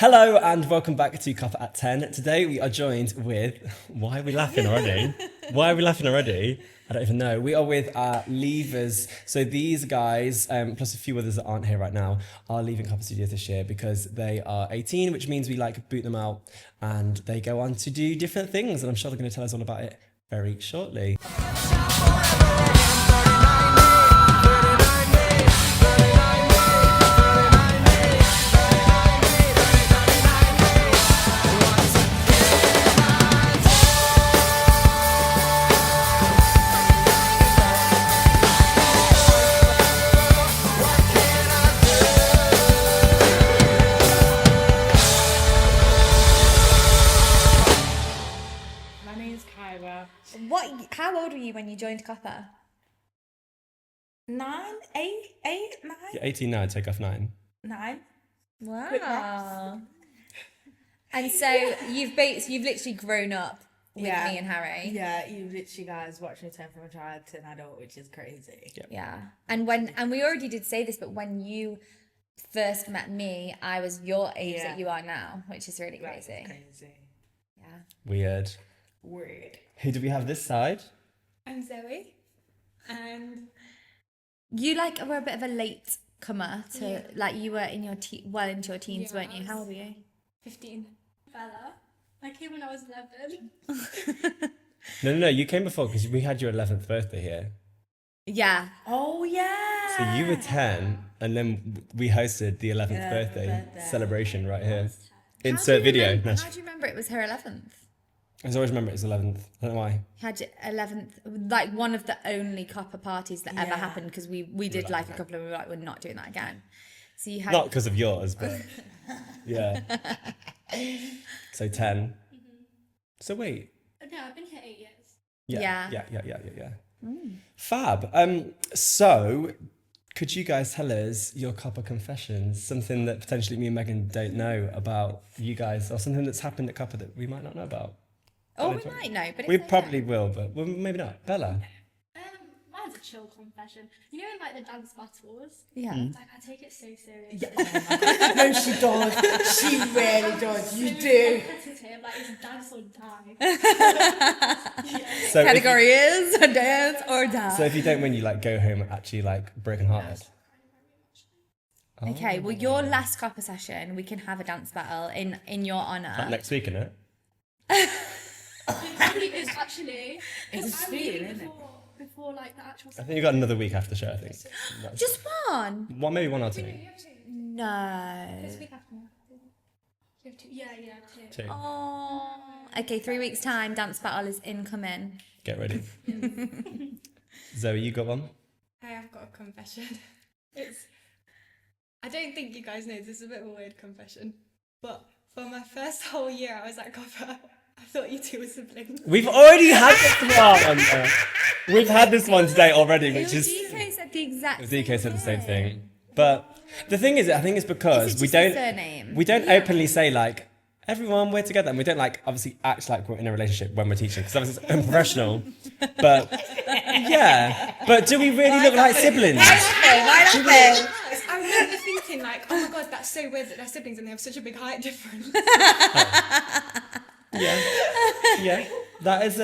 Hello and welcome back to Cuppa at 10. Today we are joined with... Why are we laughing already? I don't even know. We are with our leavers. So these guys, plus a few others that aren't here right now, are leaving Cuppa Studios this year because they are 18, which means we boot them out and they go on to do different things. And I'm sure they're going to tell us all about it very shortly. How old were you when you joined Cuppa? 9, 8, 9? You're 18 now, take off 9. 9. Wow. And so you've literally grown up with me and Harry. Yeah, you literally guys watched me turn from a child to an adult, which is crazy. Yeah. And we already did say this, but when you first met me, I was your age that you are now, which is really crazy. Crazy. Yeah. Weird. Who do we have this side? I'm Zoe, and you were a bit of a late comer to you were in your into your teens, weren't you? How old were you? 15. Bella. I came when I was 11. No, you came before because we had your 11th birthday here. Yeah. Oh yeah. So you were 10 and then we hosted the 11th birthday celebration right here. Insert video. How do you remember it was her 11th? I always remember it was 11th. I don't know why. Had 11th, one of the only Cuppa parties that ever happened, because we did a couple of, we're not doing that again. So you had... Not because of yours, but yeah. So 10. So wait. No, I've been here 8 years. Yeah. Fab. So could you guys tell us your Cuppa confessions? Something that potentially me and Megan don't know about you guys, or something that's happened at Cuppa that we might not know about? Oh, we might know, but we probably will, but maybe not. Bella? Mine's a chill confession. You know, in the dance battles? Yeah. I take it so serious. No, she does. She really does. You do. Competitive, it's dance or die. So category is dance or die. So if you don't win, you go home actually broken hearted. Okay, well, your last Cuppa session, we can have a dance battle in your honour. Next week, innit? It is actually. It's I'm sweet, leaving isn't it? before the actual. I think you got another week after show, I think. Just one? Well, maybe 1 or 2. No. This week after. You have 2. Yeah, 2. 2. Oh. Okay, 3 weeks' time, dance battle is incoming. Get ready. Zoe, you got one? I have got a confession. I don't think you guys know, this is a bit of a weird confession, but for my first whole year I was at Cuppa, I thought you two were siblings. We've already had this one. We've had this one today already, which is... DK said the exact DK said the same thing. But the thing is, I think it's because we surname? don't openly say everyone, we're together, and we don't obviously act like we're in a relationship when we're teaching, because obviously it's unprofessional. But yeah, but do we really look like siblings? I remember thinking oh my god, that's so weird that they're siblings and they have such a big height difference. Yeah, that is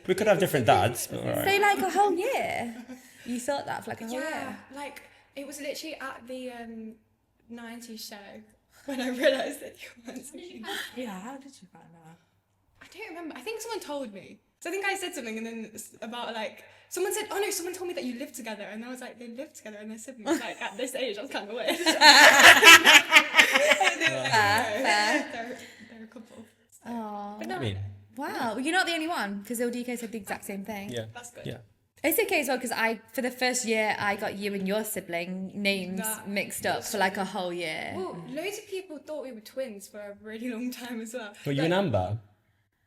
we could have different dads, but all right. So a whole year? You thought that for a whole year? It was literally at the 90s show when I realised that you weren't siblings. Yeah, how did you find out? I don't remember. I think someone told me. So I think I said something and then about someone said, oh no, someone told me that you live together, and I was they live together and they're siblings. At this age, that's kind of weird. They're a couple. So. Oh. But no, Wow, well, you're not the only one, because DK said the exact same thing. Yeah, that's good. Yeah. It's okay as well, because for the first year, I got you and your sibling names mixed up for a whole year. Well, loads of people thought we were twins for a really long time as well. Were you and Amber?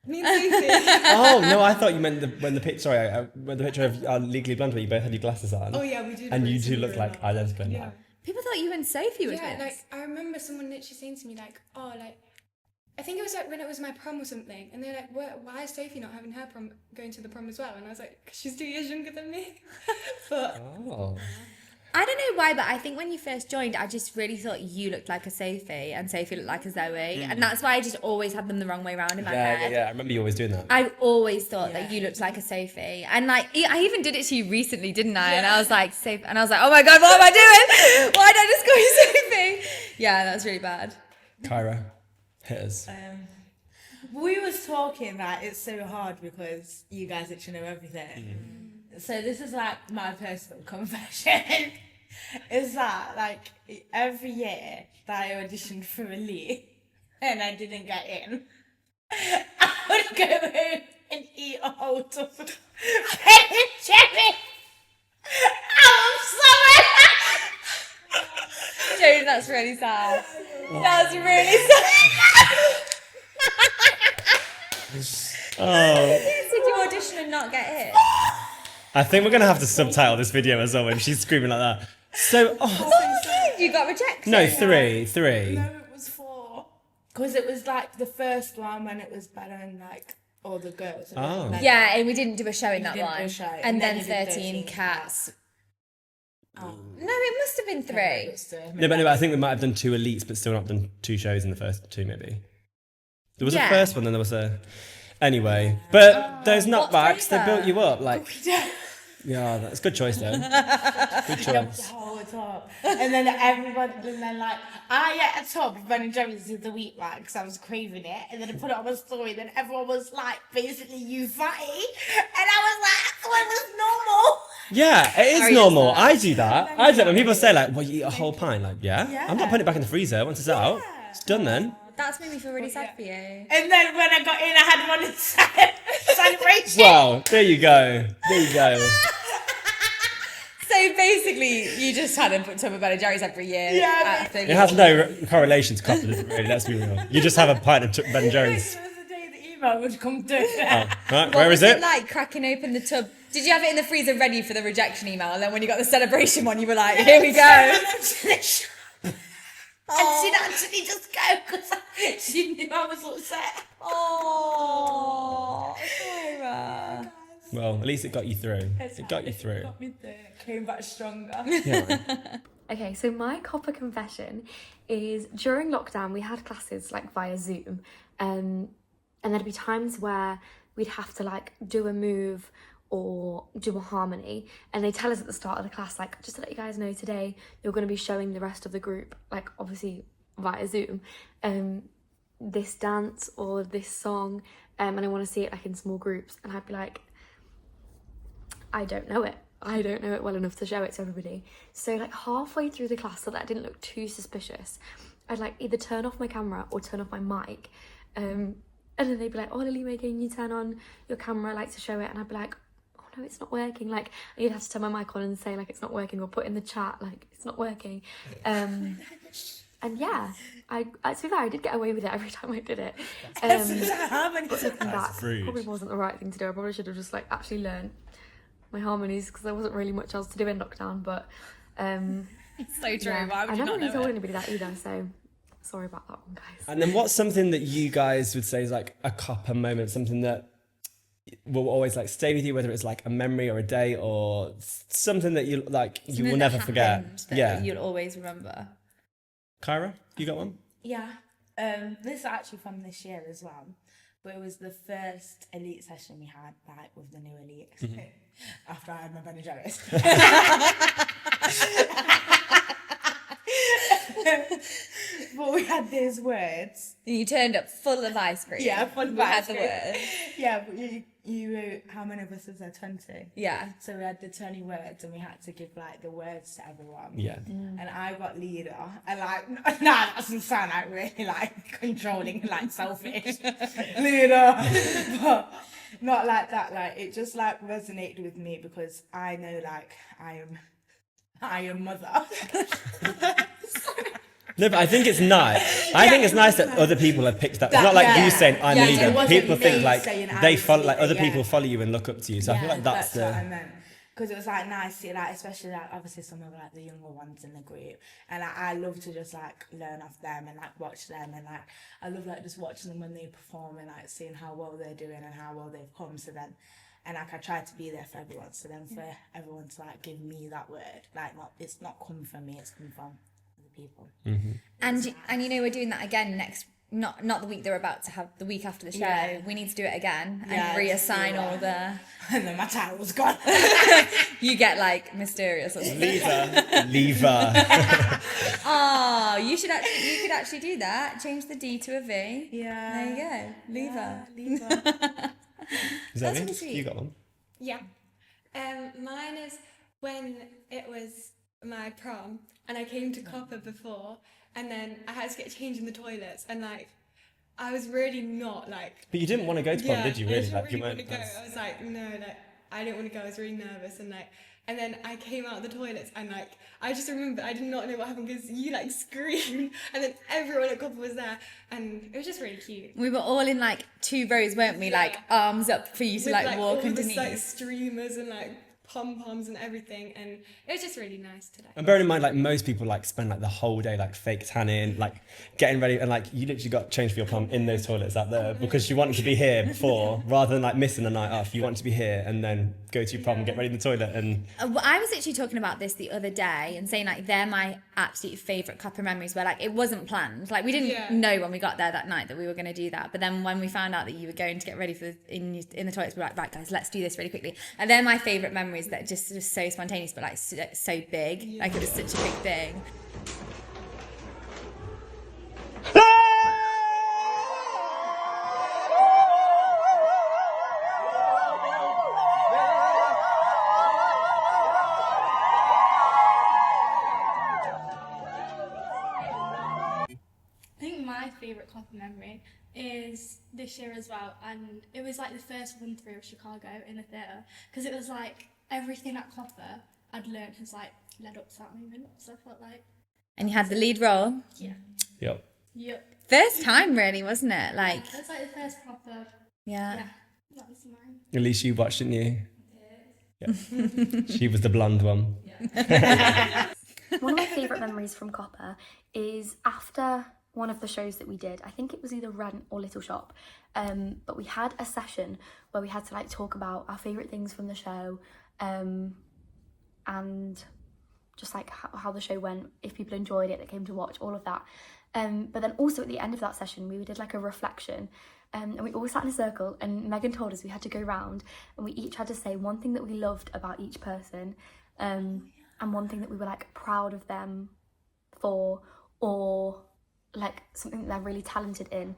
Me and Sophie. Oh no, I thought you meant when the picture of Legally Blonde where you both had your glasses on. Oh yeah, we did. And you two look identical in that. People thought you and Sophie were yeah, twins. I remember someone literally saying to me I think it was when it was my prom or something, and they're why is Sophie not having her prom, going to the prom as well? And I was 'cause she's 2 years younger than me. But I don't know why, but I think when you first joined, I just really thought you looked like a Sophie and Sophie looked like a Zoe. And that's why I just always had them the wrong way around in my head. I remember you always doing that. I always thought that you looked like a Sophie. And like, I even did it to you recently, didn't I? And I was like, Sophie. And I was like, oh my God, what am I doing? Why did I just call you Sophie? Yeah, that was really bad. Kyra, hit us. We was talking that it's so hard because you guys actually know everything. So this is like my personal confession. Is that like every year that I auditioned for a lead and I didn't get in, I would go home and eat a whole tub of Ben and Jerry. I'm sorry. Jodie, that's really sad. That's really sad. Oh. Did you audition and not get in? I think we're going to have to subtitle this video as well when she's screaming like that. So, You got rejected. no, three. No, it was 4. Because it was like the first one when it was better than like all the girls. Oh. Yeah, and we didn't do a show in that didn't do one. a show, And then you did 13 Cats. Oh. No, it must have been 3. No, but I think we might have done 2 elites, but still not done 2 shows in the first 2, maybe. There was a Yeah. first one, then there was a... Anyway, but those what knockbacks, they flavour? built you up. Like, yeah, that's a good choice, though. Good The choice. whole top. And then everybody, and then like, I ate a tub of Ben and Jerry's the week, like, because I was craving it. And then I put it on my story, then everyone was like, basically, you fatty. And I was like, well, it was normal. Yeah, it is Harry normal. does that. I do that. I do it. When people say, like, well, you eat a whole pint. Like, yeah. I'm not putting it back in the freezer once it's out. It's done then. That's made me feel really sad for you. And then when I got in, I had one celebration. Wow, there you go. There you go. So basically, you just had a tub of Ben and Jerry's every year. Yeah, It has no correlation to copper, does it really? Let's be real. You just have a pint of Ben and Jerry's. It was the day the email would come through. Right, What where was is it? like cracking open the tub? Did you have it in the freezer ready for the rejection email? And then when you got the celebration one, you were like, here we go. And she'd actually just go because she knew I was upset. Oh, Kyra. Well, at least it got you through. It got you through. Got me through. Came back stronger. Yeah. Okay, so my copper confession is during lockdown we had classes like via Zoom, and there'd be times where we'd have to like do a move or do a harmony, and they tell us at the start of the class, like, just to let you guys know, today you're going to be showing the rest of the group, like obviously via Zoom, this dance or this song, and I want to see it like in small groups. And I'd be like, I don't know it well enough to show it to everybody. So like halfway through the class, so that I didn't look too suspicious, I'd like either turn off my camera or turn off my mic, and then they'd be like, oh Lily Mae, can you turn on your camera, like, to show it? And I'd be like, oh no, it's not working. Like, you'd have to turn my mic on and say like it's not working, or put in the chat like it's not working. And yeah, I to be fair, I did get away with it every time I did it. But looking back, rude. probably wasn't the right thing to do. I probably should have just like actually learned my harmonies, because there wasn't really much else to do in lockdown. But It's so true. yeah, Why would I you never not really know told it? anybody that either. So sorry about that one, guys. And then what's something that you guys would say is like a copper moment, something that will always like stay with you, whether it's like a memory or a day or something that you like you will never forget? Yeah. You'll always remember. Kyra, you got one? Yeah. This is actually from this year as well. But it was the first elite session we had, like, with the new elites. After I had my Ben and Jerry's. But we had these words. You turned up full of ice cream. Yeah, full of We had ice the cream. word. Yeah, but you wrote, how many of us was there? 20? Yeah. So we had the 20 words and we had to give like the words to everyone. Yeah. And I got leader. And like, nah, that doesn't sound like really like controlling, like selfish. Leader. But not like that. Like, it just like resonated with me because I know like I am mother. No, but I think it's nice. I think it's nice that other people have picked that. It's not like you saying I'm Yeah, the it leader. wasn't People me think like saying I'm they the follow, like leader, other yeah. people follow you and look up to you. So I feel like that's what I the. meant. Because it was like nice to like, especially like obviously some of like the younger ones in the group, and I love to just like learn off them and like watch them, and like I love like just watching them when they perform and like seeing how well they're doing and how well they've come. So then And like I try to be there for everyone. So then for everyone to like give me that word, like it's not coming from me, it's coming from the people. And you know, we're doing that again next. Not the week they're about to have, the week after the show. Yeah. We need to do it again and Yeah, reassign yeah. all the. And then my title's gone. You get like mysterious or something. Lever. Oh, you could actually do that. Change the D to a V. Yeah. There you go. Lever. Lever. Is that That's me? really sweet. You got one? Yeah. Mine is when it was my prom and I came to Copper before and then I had to get changed in the toilets and like I was really not like. But you didn't want to go to prom, did you? I Really? didn't Like you really weren't. want to go. I was like, no, like I didn't want to go. I was really nervous and then I came out of the toilets and like I just remember I did not know what happened because you like screamed and then everyone at Copper was there and it was just really cute. We were all in like 2 rows, weren't we? Like arms up for you to With, like all walk this, underneath. like streamers and like pom-poms and everything and it was just really nice today. And bearing in mind, like most people like spend like the whole day like fake tanning, like getting ready, and like you literally got changed for your prom in those toilets out there because you wanted to be here before, rather than like missing a night off. You wanted to be here and then go to your prom and get ready in the toilet. And Well, I was actually talking about this the other day and saying like they're my absolute favourite Copper memories where like it wasn't planned. Like we didn't know when we got there that night that we were going to do that. But then when we found out that you were going to get ready for in the toilets, we were like, right guys, let's do this really quickly. And they're my favourite memories that just so spontaneous but like so big. Like it was such a big thing. I think my favourite Copper memory is this year as well, and it was like the first run through of Chicago in the theatre because it was like everything at Copper I'd learned has like led up to that moment, so I felt like. And you had the lead role. yep. Yep. First time really, wasn't it? Like It was like the first proper. yeah. Yeah, that was mine. At least you watched, didn't you? Yeah. She was the blonde one. One of my favourite memories from Copper is after one of the shows that we did. I think it was either Rent or Little Shop, but we had a session where we had to like talk about our favourite things from the show, and just like how the show went, if people enjoyed it that came to watch, all of that. But then also at the end of that session we did like a reflection, and we all sat in a circle and Megan told us we had to go round and we each had to say one thing that we loved about each person, and one thing that we were like proud of them for, or like something that they're really talented in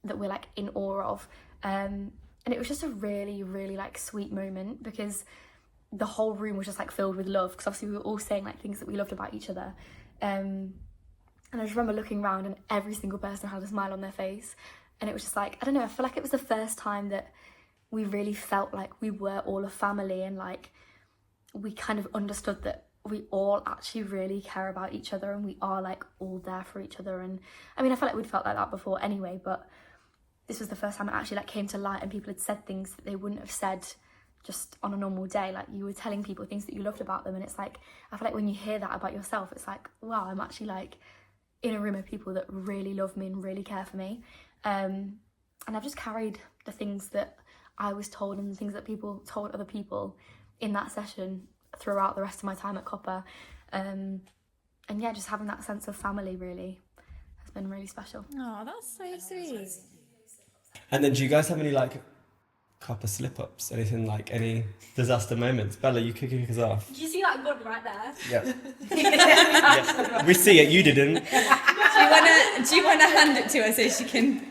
that we're like in awe of, and it was just a really really like sweet moment because the whole room was just like filled with love because obviously we were all saying like things that we loved about each other, and I just remember looking around and every single person had a smile on their face, and it was just like, I don't know, I feel like it was the first time that we really felt like we were all a family, and like we kind of understood that we all actually really care about each other and we are like all there for each other. And I mean, I felt like we'd felt like that before anyway, but this was the first time it actually like came to light and people had said things that they wouldn't have said just on a normal day. Like you were telling people things that you loved about them, and it's like, I feel like when you hear that about yourself, it's like, wow, I'm actually like in a room of people that really love me and really care for me, and I've just carried the things that I was told and the things that people told other people in that session throughout the rest of my time at Copper, and yeah, just having that sense of family really has been really special. Oh, that's so sweet. And then do you guys have any like Copper slip-ups? Anything like any disaster moments? Bella, you could kick us off. Do you see that gun right there? Yep. Yeah. We see it, you didn't. Do you wanna hand it to her so she can?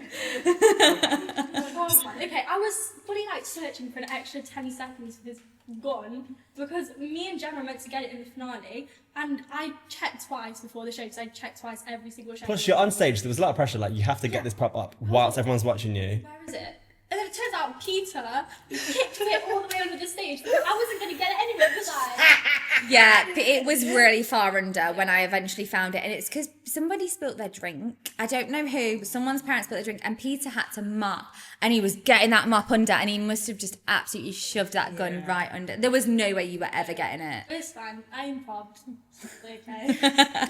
Okay, I was fully like searching for an extra 10 seconds for this gun because me and Gemma were meant to get it in the finale, and I checked twice before the show because I checked twice every single show. Plus, you're on stage, there was a lot of pressure, like you have to get this prop up whilst everyone's watching you. Where is it? And then it turns out Peter kicked it all the way under the stage, but I wasn't going to get it anyway, was I? Yeah, but it was really far under when I eventually found it, and it's because somebody spilt their drink. I don't know who, but someone's parents spilt their drink, and Peter had to mop, and he was getting that mop under, and he must have just absolutely shoved that gun right under. There was no way you were ever getting it. It's fine, I improved. Okay.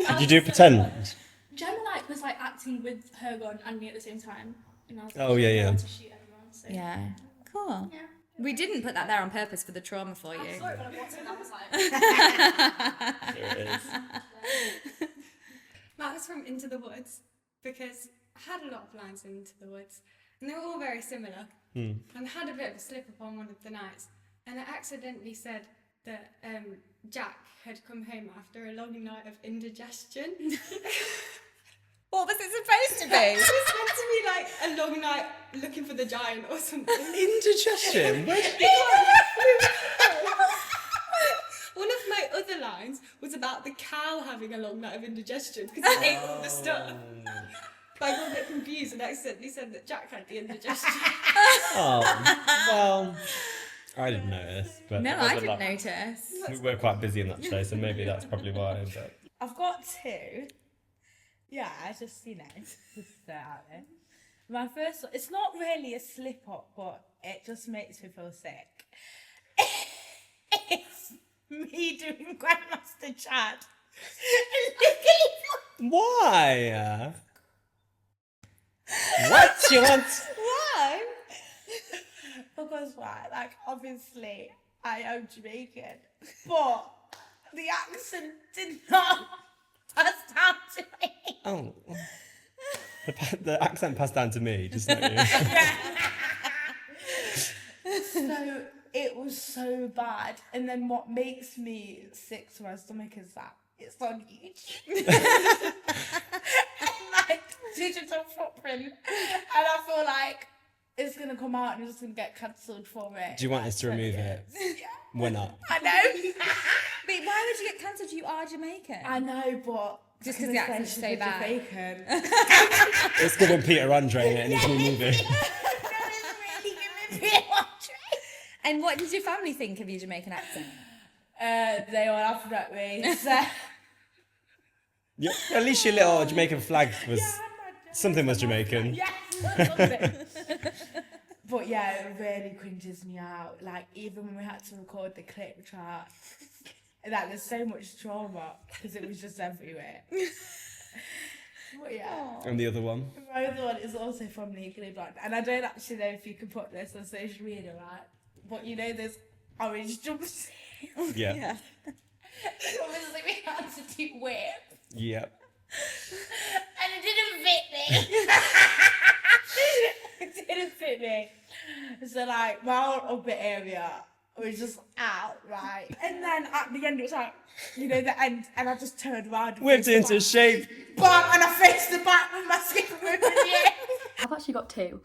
Did you do pretend? Gemma like was like acting with her gun and me at the same time. And I was, like, Oh, yeah, yeah. trying to shoot everyone, so. Yeah, cool. Yeah. We didn't put that there on purpose for the trauma for you. I saw it when I walked in, I was like... There it is. That was from Into the Woods, because I had a lot of lines in Into the Woods, and they were all very similar. And I had a bit of a slip up on one of the nights, and I accidentally said that Jack had come home after a long night of indigestion. What was it supposed to be? It was meant to be like a long night looking for the giant or something. Indigestion. One of my other lines was about the cow having a long night of indigestion because it ate all the stuff. But I got a bit confused and accidentally said that Jack had the indigestion. Oh, well, I didn't notice. But No, it was I a didn't lot. notice. We were quite busy in that show, so maybe that's probably why. But I've got two. Yeah, I just, just throw it out there. My first one, it's not really a slip up, but it just makes me feel sick. It's me doing Grandmaster Chad. why? What you want? Why? Because why? Like, obviously, I am Jamaican, but the accent did not pass down to me. Oh, the accent passed down to me, just not you. So it was so bad, and then what makes me sick to my stomach is that it's on YouTube. And like digital footprint, and I feel like it's gonna come out and it's gonna get cancelled for it. Do you want us to remove it? Yeah. We're not. I know. But why would you get cancelled? You are Jamaican. I know, but Just 'cause the accent's so she's bad. Jamaican. It's giving Peter Andre in it, and it's movie. And what did your family think of your Jamaican accent? They all laughed at me. So. Yeah, at least your little Jamaican flag was something was Jamaican. Yes, something. But yeah, it really cringes me out. Like, even when we had to record the clip track, like, there's so much trauma because it was just everywhere. But yeah. And the other one. My other one is also from Legally Blonde, and I don't actually know if you can put this on social media, right? But there's orange jumpsuit. Yeah. Obviously, we had to do whip, Yep. and it didn't fit me. It didn't fit me. So, like, my whole upper area was just out, right? And then at the end, it was like, the end, and I just turned around. And Whipped faced the into back. shape. Bam, and I faced the back with my skin moving in the air. I've actually got two,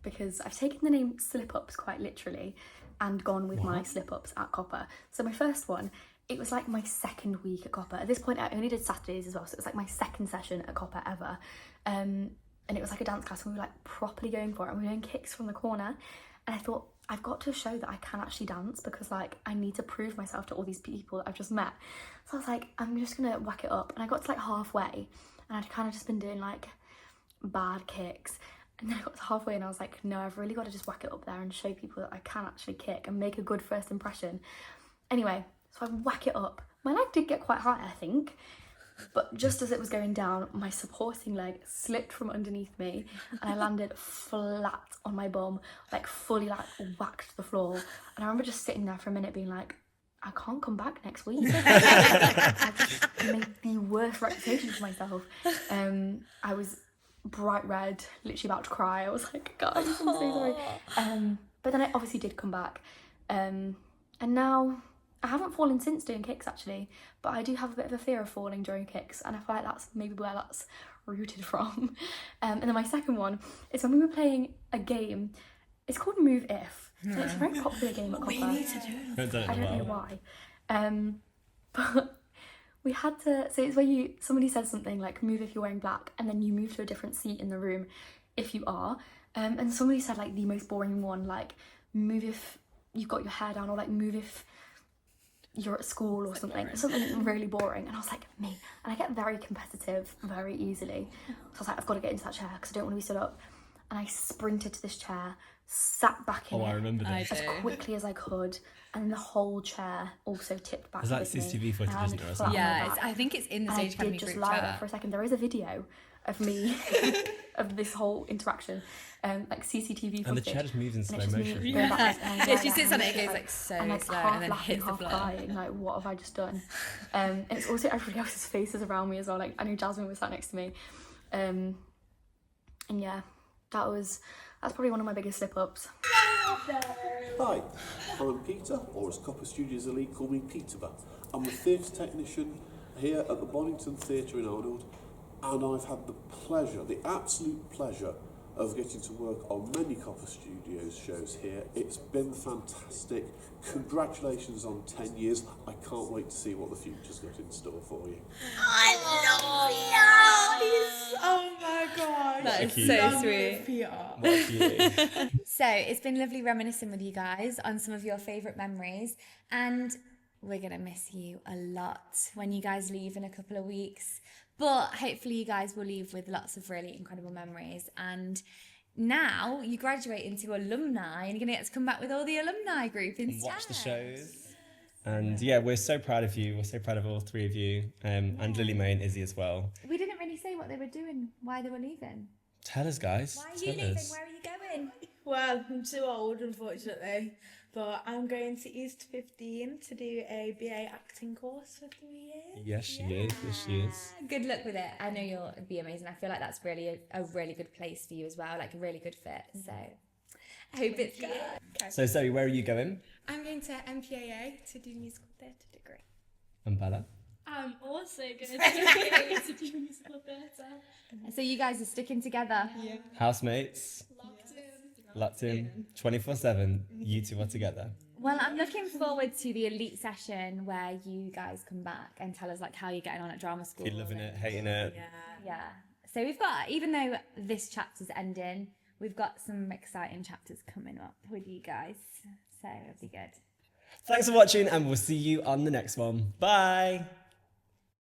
because I've taken the name Slipups quite literally and gone with my Slipups at Copper. So my first one, it was like my second week at Copper. At this point, I only did Saturdays as well, so it was like my second session at Copper ever. And it was like a dance class, and we were like properly going for it, and we were doing kicks from the corner. And I thought, I've got to show that I can actually dance, because like I need to prove myself to all these people that I've just met. So I was like, I'm just gonna whack it up. And I got to like halfway, and I'd kind of just been doing like bad kicks. And then I got to halfway and I was like, no, I've really got to just whack it up there and show people that I can actually kick and make a good first impression. Anyway, so I whack it up. My leg did get quite high, I think. But just as it was going down, my supporting leg slipped from underneath me and I landed flat on my bum, like fully like whacked the floor. And I remember just sitting there for a minute being like, I can't come back next week. I just made the worst reputation for myself. I was bright red, literally about to cry. I was like, guys, I'm so sorry. But then I obviously did come back. And now I haven't fallen since doing kicks actually, but I do have a bit of a fear of falling during kicks, and I feel like that's maybe where that's rooted from. And then my second one is when we were playing a game. It's called Move If. So it's a very popular game at Copper. We need to do it. I don't know why. But we had to, so it's where somebody says something like move if you're wearing black, and then you move to a different seat in the room if you are. And somebody said like the most boring one, like move if you've got your hair down, or like move if you're at school or something really boring. And I was like, me. And I get very competitive very easily. So I was like, I've got to get into that chair because I don't want to be stood up. And I sprinted to this chair, sat back in I it remember this. as quickly as I could, and the whole chair also tipped back. Is that with me. CCTV footage, And I isn't it, or landed something? flat on my Yeah, back. I think it's in the And I Stage Academy did just group lie there chat. for a second. There is a video of me, of this whole interaction. Like CCTV footage. And the chair just moves in slow it's just me motion. going backwards and Yeah, she like, sits on it, and it goes like, like so and like slow half and then laughing, hits the half floor. crying, like what have I just done? And it's also everybody else's faces around me as well. Like I knew Jasmine was sat next to me. And yeah, that's probably one of my biggest slip-ups. Hi, I'm Peter, or as Copper Studios Elite call me Peterborough. I'm a theatre technician here at the Bonington Theatre in Arnold, and I've had the pleasure, the absolute pleasure, of getting to work on many Copper Studios shows here. It's been fantastic. Congratulations on 10 years. I can't wait to see what the future's got in store for you. I love Peter. Oh my god. That is cute. so Love sweet. Peter. What do you? So it's been lovely reminiscing with you guys on some of your favourite memories, and we're going to miss you a lot when you guys leave in a couple of weeks. But hopefully you guys will leave with lots of really incredible memories. And now you graduate into alumni and you're going to get to come back with all the alumni group instead. Watch the shows. And yeah, we're so proud of you. We're so proud of all three of you. And Lily Mae and Izzy as well. We didn't really say what they were doing, why they were leaving. Tell us, guys. Why are Tell you leaving? us. Where are you going? Well, I'm too old, unfortunately, but I'm going to East 15 to do a BA acting course for 3 years. Yes, she is. Yes, she is. Good luck with it. I know you'll be amazing. I feel like that's really a really good place for you as well, like a really good fit. So I hope it's good. So, Zoe, where are you going? I'm going to MPAA to do musical theatre degree. And Bella? I'm also going to do musical theatre. So you guys are sticking together. Housemates? Locked in 24/7. You two are together. Well, I'm looking forward to the elite session where you guys come back and tell us like how you're getting on at drama school. If you're loving it, hating it. Yeah. So we've got, even though this chapter's ending, we've got some exciting chapters coming up with you guys. So it'll be good. Thanks for watching, and we'll see you on the next one. Bye.